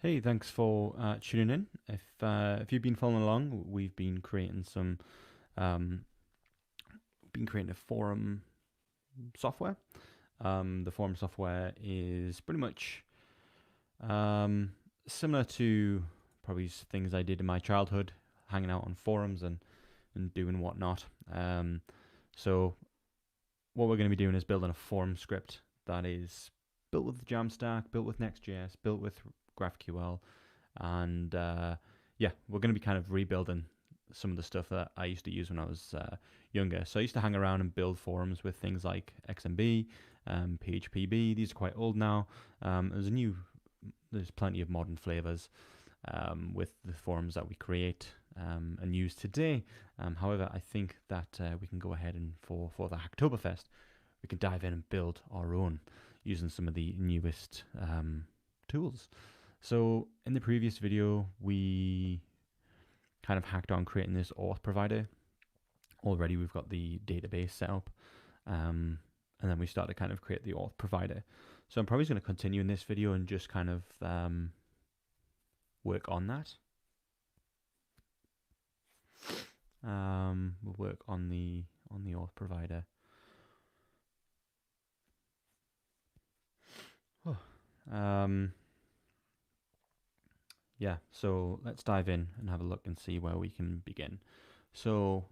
Hey, thanks for tuning in. If you've been following along, we've been creating um, a forum software. The forum software is pretty much um, similar to probably things I did in my childhood, hanging out on forums and doing whatnot. So what we're going to be doing is building a forum script that is built with Jamstack, built with Next.js, built with GraphQL, and yeah, we're going to be kind of rebuilding some of the stuff that I used to use when I was younger. So I used to hang around and build forums with things like XMB, PHPB. These are quite old now. There's plenty of modern flavors with the forums that we create and use today. However, I think that we can go ahead and for the Hacktoberfest, we can dive in and build our own using some of the newest tools. So in the previous video, we kind of hacked on creating this auth provider. Already we've got the database set up, and then we started to kind of create the auth provider. So I'm probably going to continue in this video and just kind of work on that. We'll work on the auth provider. Yeah, so let's dive in and have a look and see where we can begin. So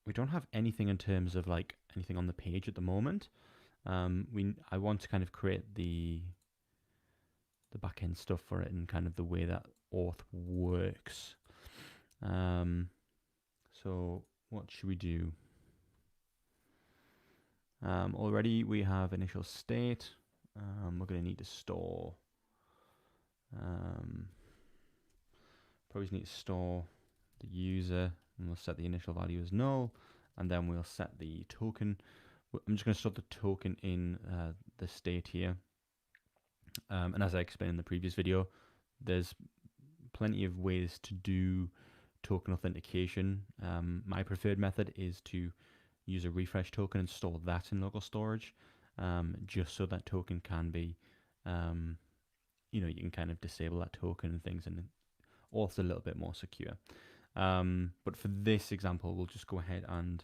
we don't have anything in terms of like anything on the page at the moment. I want to kind of create the backend stuff for it and kind of the way that auth works. So what should we do? Already we have initial state. We're going to need to store. Probably need to store the user, and we'll set the initial value as null, and then we'll set the token. I'm just going to store the token in the state here. And as I explained in the previous video, there's plenty of ways to do token authentication. My preferred method is to use a refresh token and store that in local storage, just so that token can be, you can kind of disable that token and things, and Auth's a little bit more secure. But for this example, we'll just go ahead and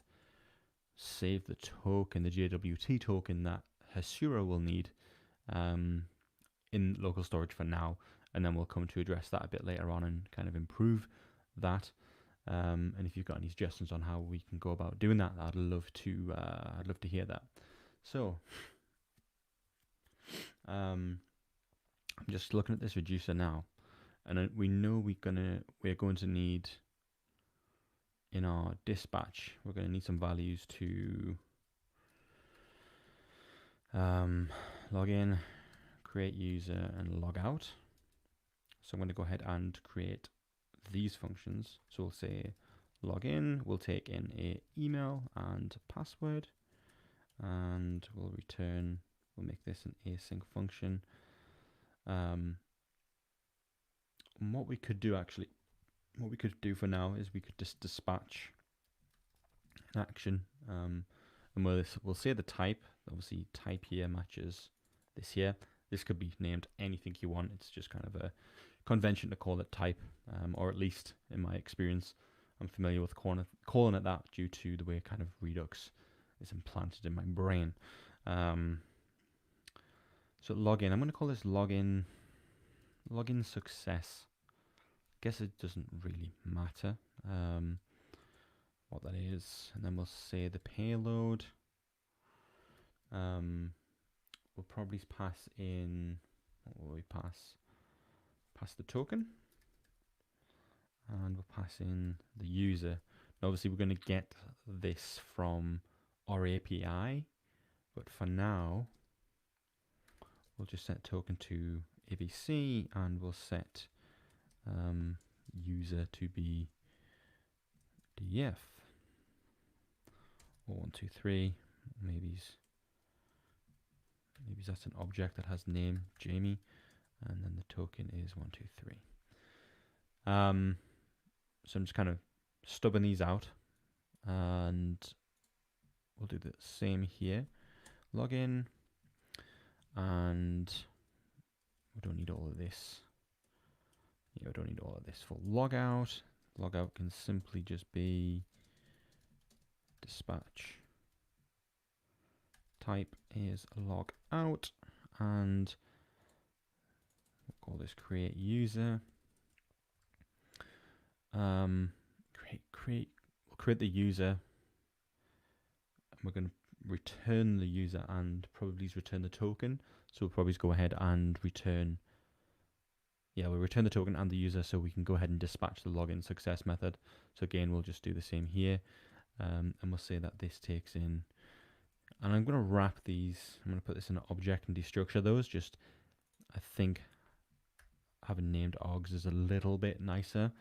save the token, the JWT token that Hasura will need in local storage for now, and then we'll come to address that a bit later on and kind of improve that. And if you've got any suggestions on how we can go about doing that, I'd love to hear that. So I'm just looking at this reducer now, and we know we're going to need in our dispatch, we're going to need some values to log in, create user, and log out. So I'm going to go ahead and create these functions. So we'll say login, we'll take in a email and password, and we'll make this an async function. And what we could do for now is we could just dispatch an action, and we'll say the type. Obviously, type here matches this here. This could be named anything you want. It's just kind of a convention to call it type, or at least in my experience, I'm familiar with calling it that due to the way kind of Redux is implanted in my brain. So login, I'm going to call this login success. I guess it doesn't really matter what that is. And then we'll say the payload. We'll probably pass in, what will we pass? Pass the token. And we'll pass in the user. Now obviously we're going to get this from our API, but for now we'll just set token to ABC, and we'll set user to be def, or 123. Maybe that's an object that has name Jamie, and then the token is 123. So I'm just kind of stubbing these out, and we'll do the same here. Login, and We don't need all of this. Yeah, we don't need all of this for logout. Logout can simply just be dispatch. Type is logout, and we'll call this create user. We'll create the user, and we're going to return the user and probably return the token. So we'll probably go ahead and return. Yeah, we'll return the token and the user, so we can go ahead and dispatch the login success method. So again, we'll just do the same here, and we'll say that this takes in. And I'm going to wrap these. I'm going to put this in an object and destructure those. Just, I think having named args is a little bit nicer.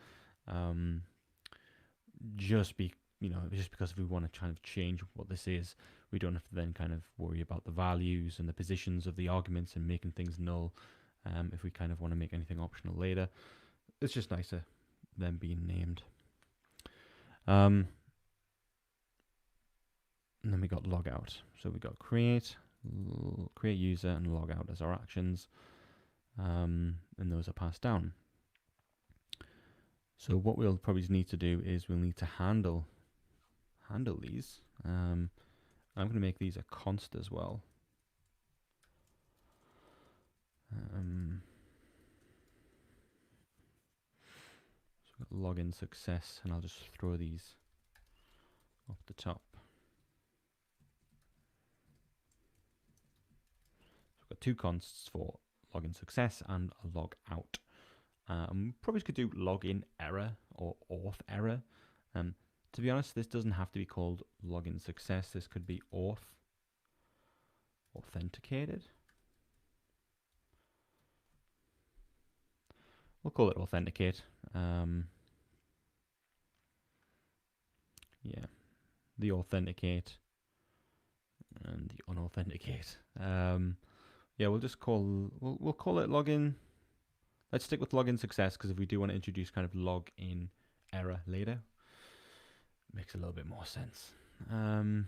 Just because if we want to kind of change what this is, we don't have to then kind of worry about the values and the positions of the arguments and making things null. If we kind of want to make anything optional later, it's just nicer than being named. And then we got logout. So we got create user and logout as our actions, and those are passed down. So what we'll probably need to do is we'll need to handle these. I'm going to make these a const as well. So we've got login success, and I'll just throw these up the top. So we've got two consts for login success and a log out. Probably could do login error or auth error. To be honest, this doesn't have to be called login success. This could be auth, authenticated. We'll call it authenticate. Yeah, the authenticate and the unauthenticate. Yeah, we'll just call we'll call it login. Let's stick with login success, because if we do want to introduce kind of login error later, it makes a little bit more sense. So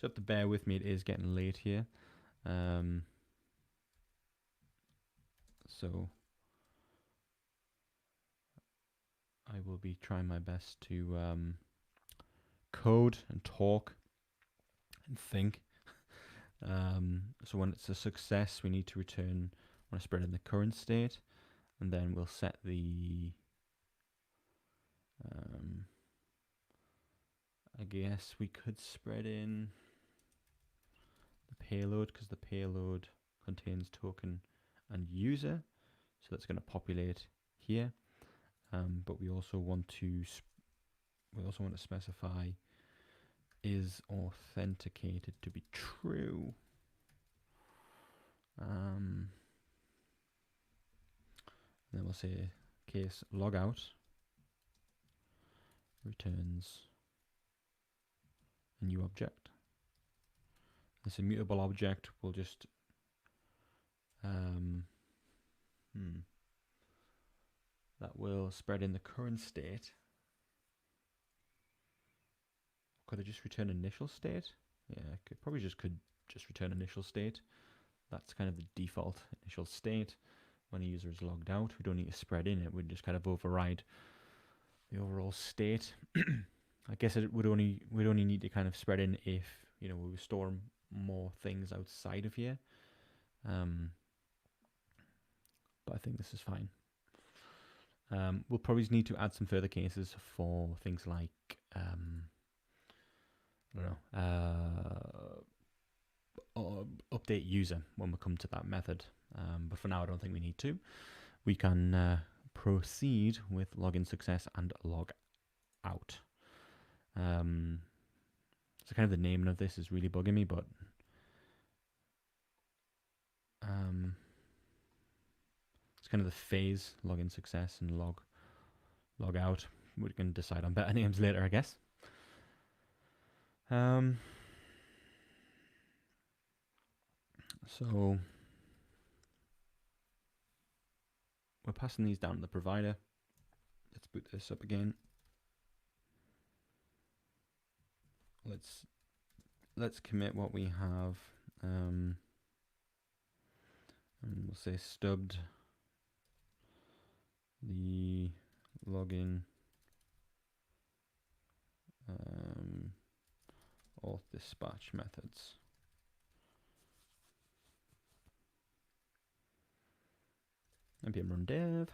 you have to bear with me, it is getting late here. So I will be trying my best to code and talk and think. So when it's a success, we need to return, want to spread in the current state, and then we'll set the I guess we could spread in the payload, because the payload contains token and user, so that's going to populate here. But we also want to specify is authenticated to be true. Then we'll say case logout returns a new object. This immutable object will just that will spread in the current state. Could I just return initial state? Yeah, could just return initial state. That's kind of the default initial state. When a user is logged out, we don't need to spread in it. We just kind of override the overall state. I guess we'd only need to kind of spread in if we store more things outside of here. But I think this is fine. We'll probably need to add some further cases for things like update user when we come to that method. But for now, I don't think we need to. We can proceed with login success and log out. So kind of the naming of this is really bugging me, but it's kind of the phase, login success and log out. We can decide on better names later, I guess. So we're passing these down to the provider. Let's boot this up again. Let's commit what we have. And we'll say stubbed the login auth dispatch methods. npm run dev.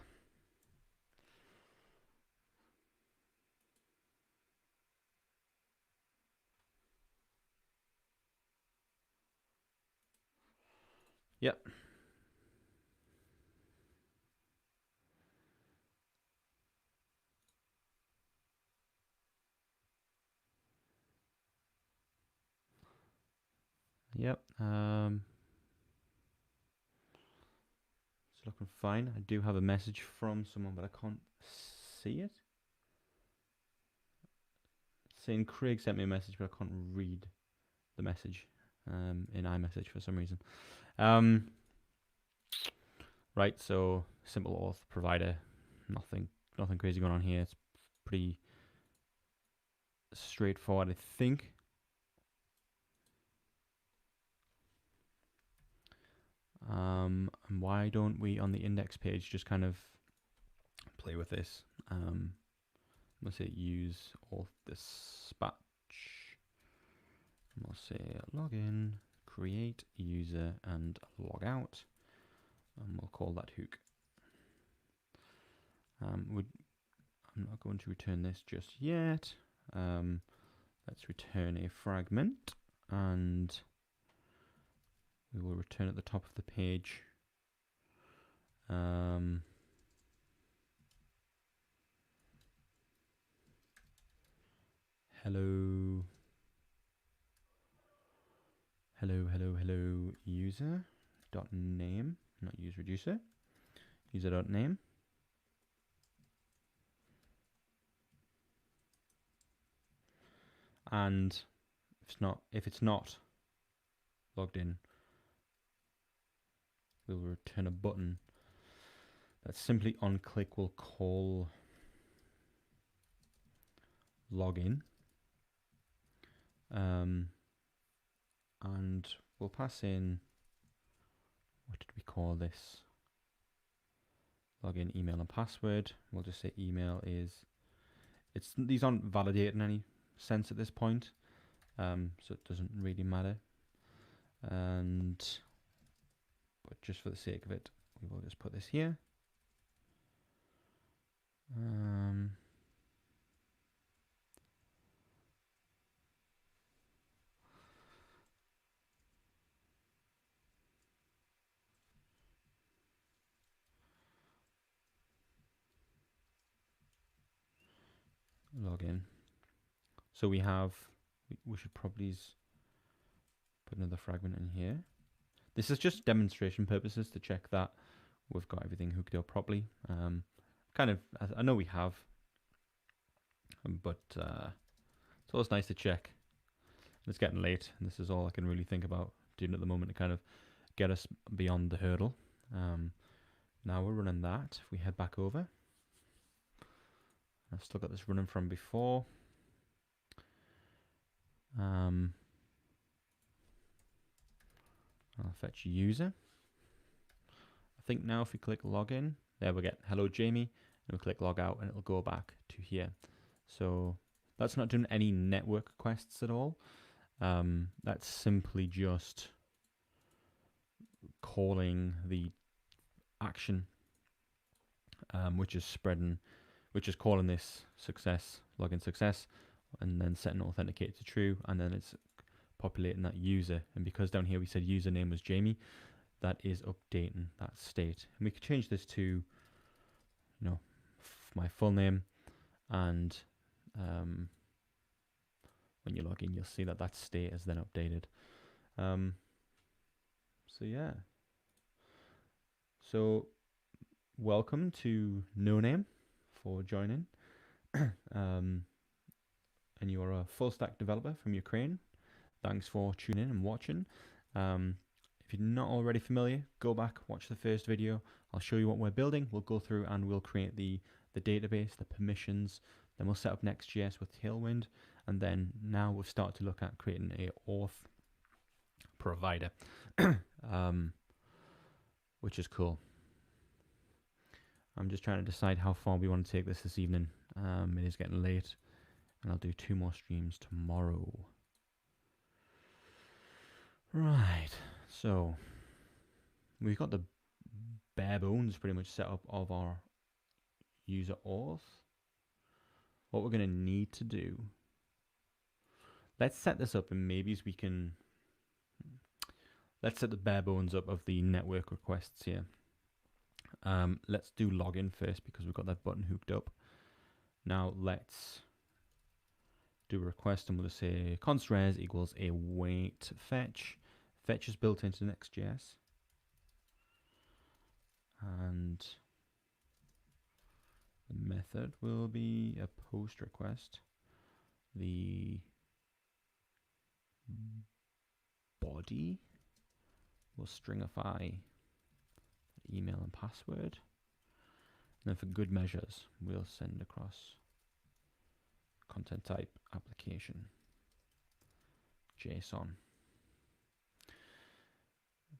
Yep. Yep. It's looking fine. I do have a message from someone, but I can't see it. It's saying Craig sent me a message, but I can't read the message in iMessage for some reason. Right, so simple auth provider, nothing crazy going on here. It's pretty straightforward, I think. And why don't we on the index page just kind of play with this? We'll say use auth dispatch. We'll say login, create user, and log out. And we'll call that hook. I'm not going to return this just yet. Let's return a fragment, and we will return at the top of the page. Hello user dot name, not use reducer, user dot name. And if it's not logged in, we'll return a button that simply on click will call login. And we'll pass in, what did we call this? Login, email, and password. We'll just say email is, these aren't validated in any sense at this point, so it doesn't really matter. But just for the sake of it, we will just put this here. Login. So we should probably put another fragment in here. This is just demonstration purposes to check that we've got everything hooked up properly. I know we have, but it's always nice to check. It's getting late, and this is all I can really think about doing at the moment to kind of get us beyond the hurdle. Now we're running that. If we head back over, I've still got this running from before. I'll fetch user. I think now if we click login, there we get hello Jamie, and we click log out, and it'll go back to here. So that's not doing any network requests at all. That's simply just calling the action, which is calling this success, login success, and then setting authenticate to true, and then it's populating that user. And because down here we said username was Jamie, that is updating that state. And we could change this to, my full name, and when you log in, you'll see that that state is then updated. So yeah. So welcome to No Name for joining. And you are a full stack developer from Ukraine. Thanks for tuning in and watching. If you're not already familiar, go back, watch the first video. I'll show you what we're building. We'll go through and we'll create the database, the permissions. Then we'll set up Next.js with Tailwind. And then now we'll start to look at creating a auth provider. which is cool. I'm just trying to decide how far we want to take this evening. It is getting late, and I'll do 2 more streams tomorrow. Right, so we've got the bare bones pretty much set up of our user auth. What we're going to need to do, let's set this up, and maybe we can, let's set the bare bones up of the network requests here. Let's do login first because we've got that button hooked up. Now let's do a request, and we'll just say const res equals await fetch. Fetch is built into Next.js. And the method will be a post request. The body will stringify email and password. And then for good measures, we'll send across content type application JSON.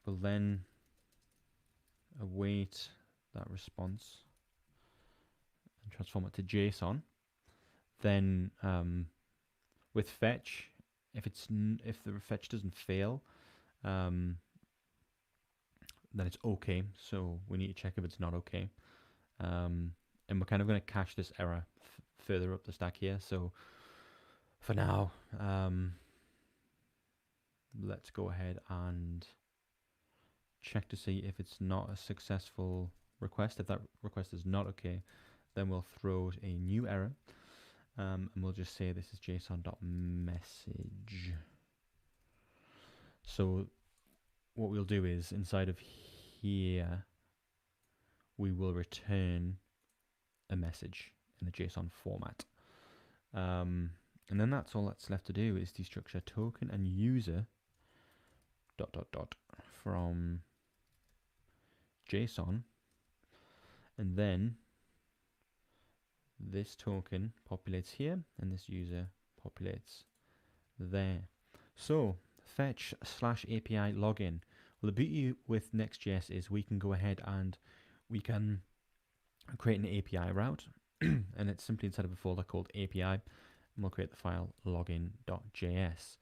We'll then await that response and transform it to JSON. Then with fetch, if the fetch doesn't fail, then it's okay. So we need to check if it's not okay. And we're kind of going to cache this error further up the stack here. So for now, let's go ahead and check to see if it's not a successful request. If that request is not okay, then we'll throw a new error, and we'll just say this is json.message. So what we'll do is inside of here, we will return a message in the JSON format. And then that's all that's left to do is destructure token and user ... from JSON, and then this token populates here and this user populates there. So fetch /API login. Well, the beauty with Next.js is we can go ahead and we can create an API route and it's simply inside of a folder called API, and we'll create the file login.js.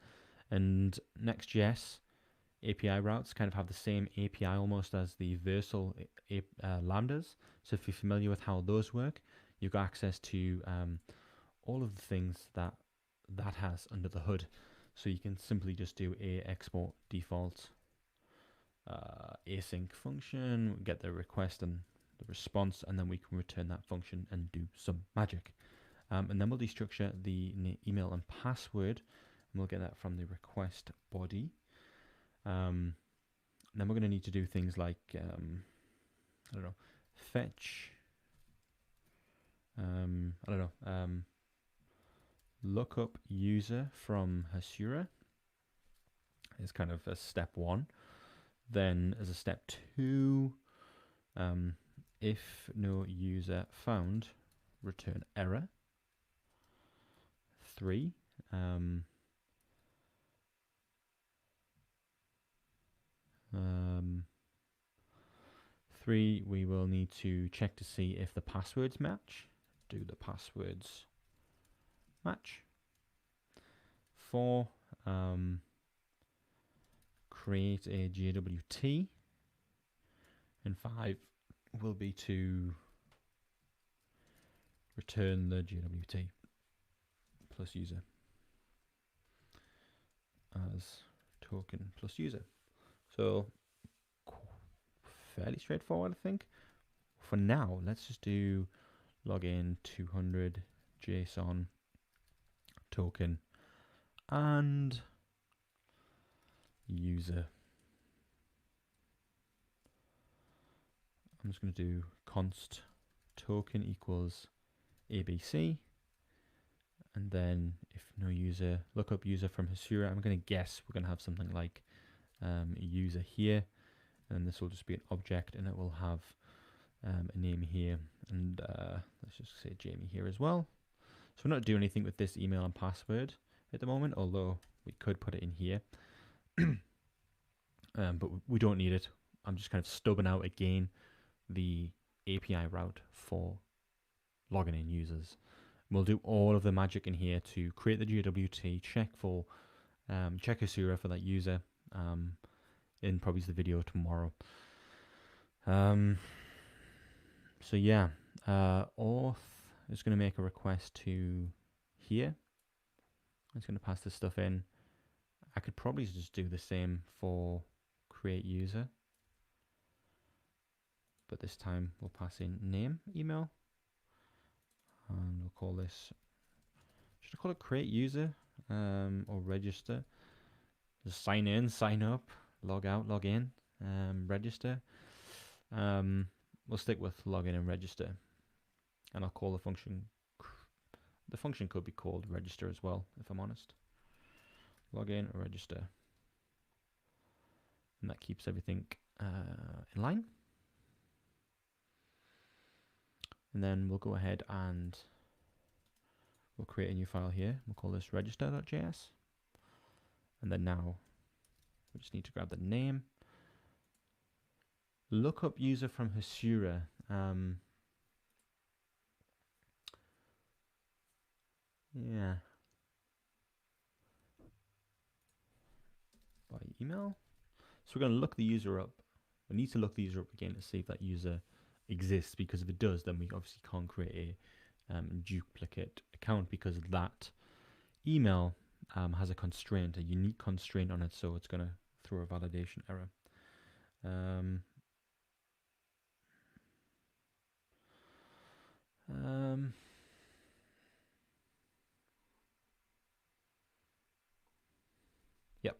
And Next.js API routes kind of have the same API almost as the Versal lambdas. So if you're familiar with how those work, you've got access to all of the things that has under the hood. So you can simply just do a export default async function, get the request and the response, and then we can return that function and do some magic. And then we'll destructure the email and password, and we'll get that from the request body. Then we're going to need to do things like, I don't know, fetch, lookup user from Hasura is kind of a step 1. Then as a step 2, if no user found, return error. 3, 3, we will need to check to see if the passwords match. Do the passwords match. 4, create a JWT. And 5 will be to return the JWT plus user as token plus user. So fairly straightforward, I think. For now, let's just do login 200 JSON token and user. I'm just going to do const token equals ABC, and then if no user, look up user from Hasura. I'm going to guess we're going to have something like user here, and this will just be an object, and it will have a name here, and let's just say Jamie here as well. So we're not doing anything with this email and password at the moment, although we could put it in here. But we don't need it. I'm just kind of stubbing out again the API route for logging in users. We'll do all of the magic in here to create the JWT, check Hasura for that user in probably the video tomorrow. So yeah, Auth is going to make a request to here. It's going to pass this stuff in. I could probably just do the same for create user, but this time we'll pass in name, email, and we'll call this, should I call it create user or register? Just sign in, sign up, log out, log in, register. We'll stick with login and register, and I'll call the function. The function could be called register as well, if I'm honest. Login or register, and that keeps everything in line. And then we'll go ahead and we'll create a new file here. We'll call this register.js. And then now we just need to grab the name. Look up user from Hasura. Yeah. By email. So we're going to look the user up. We need to look the user up again to see if that user exists, because if it does, then we obviously can't create a duplicate account, because that email has a constraint, a unique constraint on it, so it's going to throw a validation error. Yep.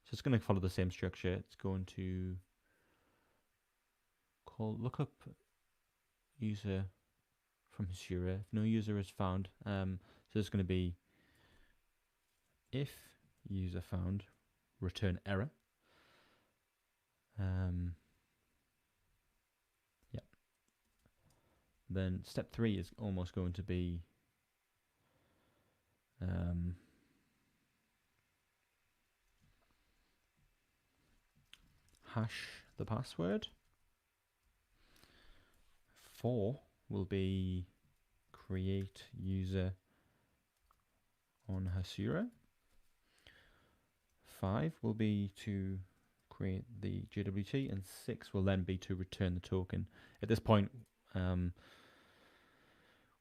So it's going to follow the same structure. It's going to look up user from Hasura. If no user is found, so it's going to be if user found, return error. Yeah. Then step 3 is almost going to be hash the password. 4 will be create user on Hasura. 5 will be to create the JWT, and 6 will then be to return the token. At this point,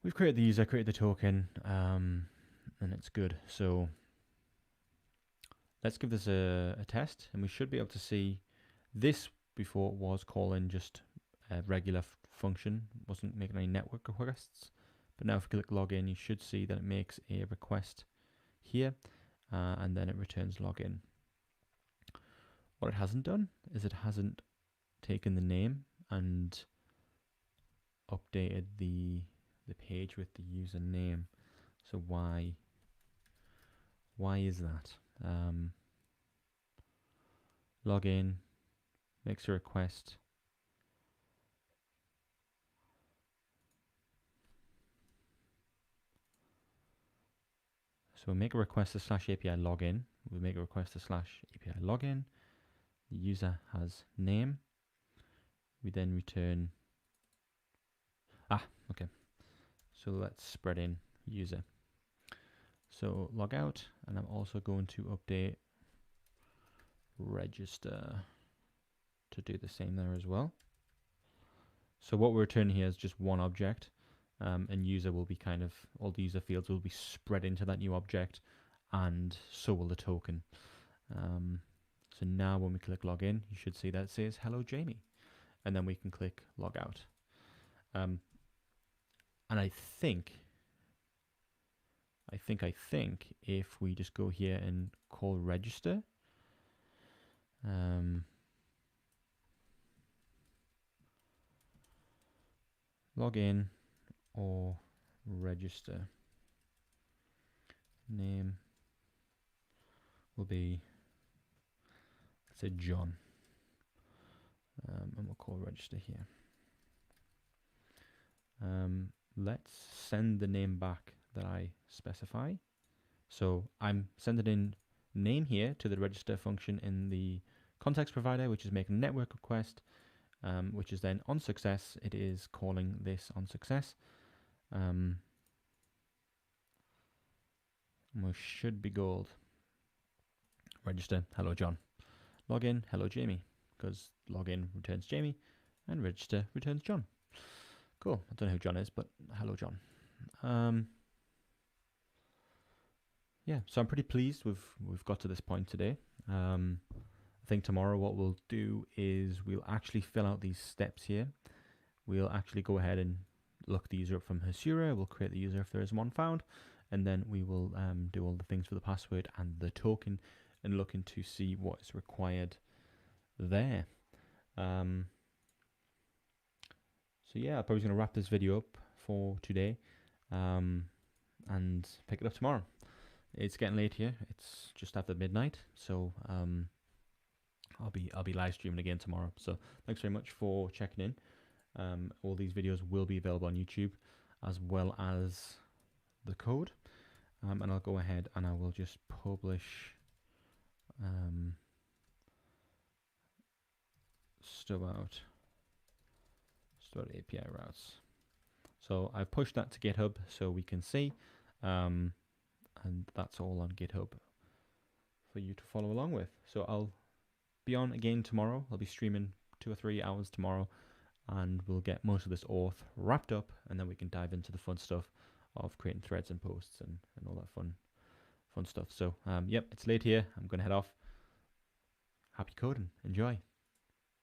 we've created the user, created the token, and it's good. So let's give this a test, and we should be able to see this. Before was calling just a regular function, wasn't making any network requests. But now if we click login, you should see that it makes a request here, and then it returns login. What it hasn't done is it hasn't taken the name and updated the page with the username. So why is that? Login, makes a request. So we'll make a request to /API login. We'll make a request to /API login. The user has name. We then return. Okay. So let's spread in user. So log out, and I'm also going to update register to do the same there as well. So what we're returning here is just one object, and user will be kind of, all the user fields will be spread into that new object, and so will the token. So now when we click login, you should see that it says hello Jamie, and then we can click log out. And I think if we just go here and call register, log in or register, name will be, let's say John, and we'll call register here. Let's send the name back that I specify. So I'm sending in name here to the register function in the context provider, which is making a network request, which is then on success. It is calling this on success. And we should be gold. Register, hello John. Login, hello Jamie, because login returns Jamie, and register returns John. Cool. I don't know who John is, but hello John. Yeah, so I'm pretty pleased we've got to this point today. I think tomorrow what we'll do is we'll actually fill out these steps here. We'll actually go ahead and look the user up from Hasura. We'll create the user if there is one found, and then we will do all the things for the password and the token, and looking to see what is required there. So yeah, I'm probably going to wrap this video up for today, and pick it up tomorrow. It's getting late here. It's just after midnight, so I'll be live streaming again tomorrow. So thanks very much for checking in. All these videos will be available on YouTube, as well as the code. And I'll go ahead and I will just publish stuff out API routes. So I've pushed that to GitHub so we can see, and that's all on GitHub for you to follow along with. So I'll be on again tomorrow. I'll be streaming 2 or 3 hours tomorrow, and we'll get most of this auth wrapped up, and then we can dive into the fun stuff of creating threads and posts and all that fun stuff. So yep, it's late here. I'm going to head off. Happy coding. Enjoy.